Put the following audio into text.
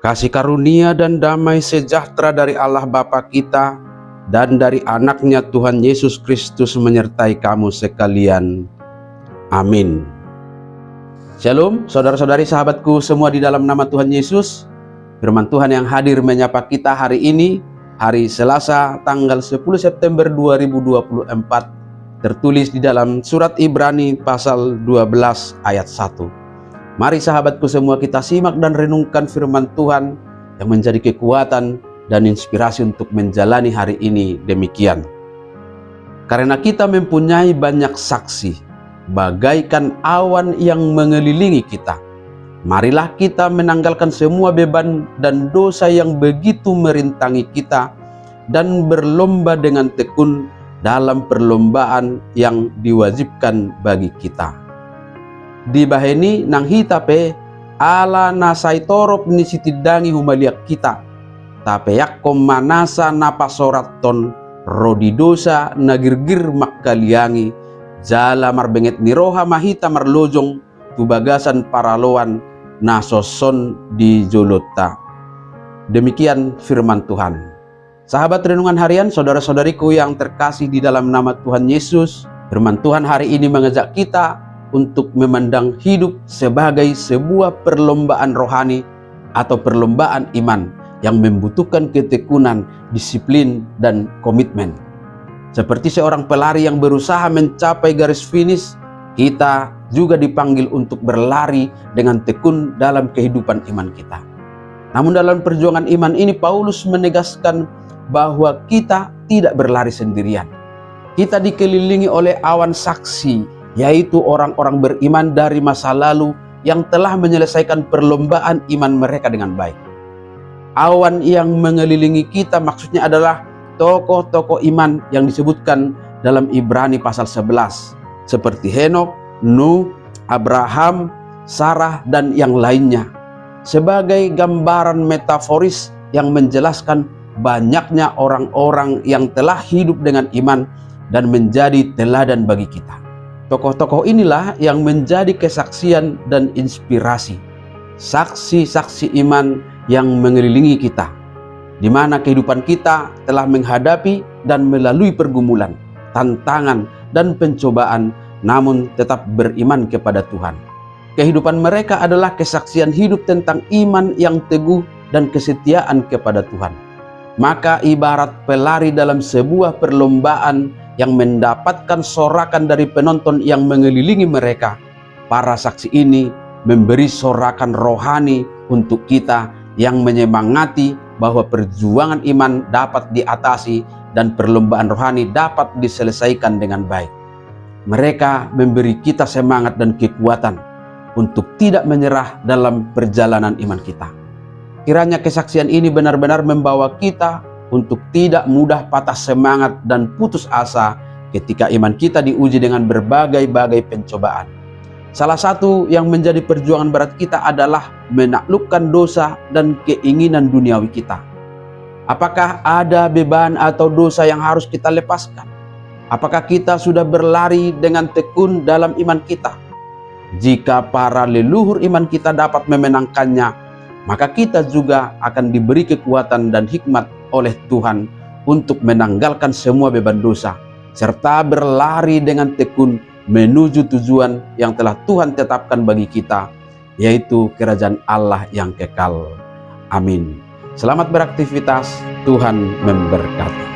Kasih karunia dan damai sejahtera dari Allah Bapa kita dan dari anaknya Tuhan Yesus Kristus menyertai kamu sekalian. Amin. Shalom saudara-saudari sahabatku semua di dalam nama Tuhan Yesus. Firman Tuhan yang hadir menyapa kita hari ini, hari Selasa tanggal 10 September 2024, tertulis di dalam surat Ibrani pasal 12 ayat 1. Mari sahabatku semua kita simak dan renungkan firman Tuhan yang menjadi kekuatan dan inspirasi untuk menjalani hari ini demikian. Karena kita mempunyai banyak saksi, bagaikan awan yang mengelilingi kita. Marilah kita menanggalkan semua beban dan dosa yang begitu merintangi kita dan berlomba dengan tekun dalam perlombaan yang diwajibkan bagi kita. Di baheni nang hitape ala nasai torop ni sitidangi humaliak kita tape yakkom manasa napasoraton rodi dosa nagirgir makkaliangi jala marbenget niroha mahita marlojong tubagasan paraloan nasoson di jolota. Demikian firman Tuhan. Sahabat renungan harian, saudara-saudariku yang terkasih di dalam nama Tuhan Yesus, firman Tuhan hari ini mengajak kita untuk memandang hidup sebagai sebuah perlombaan rohani atau perlombaan iman yang membutuhkan ketekunan, disiplin, dan komitmen. Seperti seorang pelari yang berusaha mencapai garis finish, kita juga dipanggil untuk berlari dengan tekun dalam kehidupan iman kita. Namun dalam perjuangan iman ini Paulus menegaskan bahwa kita tidak berlari sendirian. Kita dikelilingi oleh awan saksi, yaitu orang-orang beriman dari masa lalu yang telah menyelesaikan perlombaan iman mereka dengan baik. Awan yang mengelilingi kita maksudnya adalah tokoh-tokoh iman yang disebutkan dalam Ibrani pasal 11, seperti Henokh, Nuh, Abraham, Sarah, dan yang lainnya, sebagai gambaran metaforis yang menjelaskan banyaknya orang-orang yang telah hidup dengan iman dan menjadi teladan bagi kita. Tokoh-tokoh inilah yang menjadi kesaksian dan inspirasi, saksi-saksi iman yang mengelilingi kita, di mana kehidupan kita telah menghadapi dan melalui pergumulan, tantangan, dan pencobaan, namun tetap beriman kepada Tuhan. Kehidupan mereka adalah kesaksian hidup tentang iman yang teguh dan kesetiaan kepada Tuhan. Maka ibarat pelari dalam sebuah perlombaan yang mendapatkan sorakan dari penonton yang mengelilingi mereka, para saksi ini memberi sorakan rohani untuk kita yang menyemangati bahwa perjuangan iman dapat diatasi dan perlombaan rohani dapat diselesaikan dengan baik. Mereka memberi kita semangat dan kekuatan untuk tidak menyerah dalam perjalanan iman kita. Kiranya kesaksian ini benar-benar membawa kita untuk tidak mudah patah semangat dan putus asa ketika iman kita diuji dengan berbagai-bagai pencobaan. Salah satu yang menjadi perjuangan berat kita adalah menaklukkan dosa dan keinginan duniawi kita. Apakah ada beban atau dosa yang harus kita lepaskan? Apakah kita sudah berlari dengan tekun dalam iman kita? Jika para leluhur iman kita dapat memenangkannya, maka kita juga akan diberi kekuatan dan hikmat oleh Tuhan untuk menanggalkan semua beban dosa serta berlari dengan tekun menuju tujuan yang telah Tuhan tetapkan bagi kita, yaitu kerajaan Allah yang kekal. Amin. Selamat beraktivitas, Tuhan memberkati.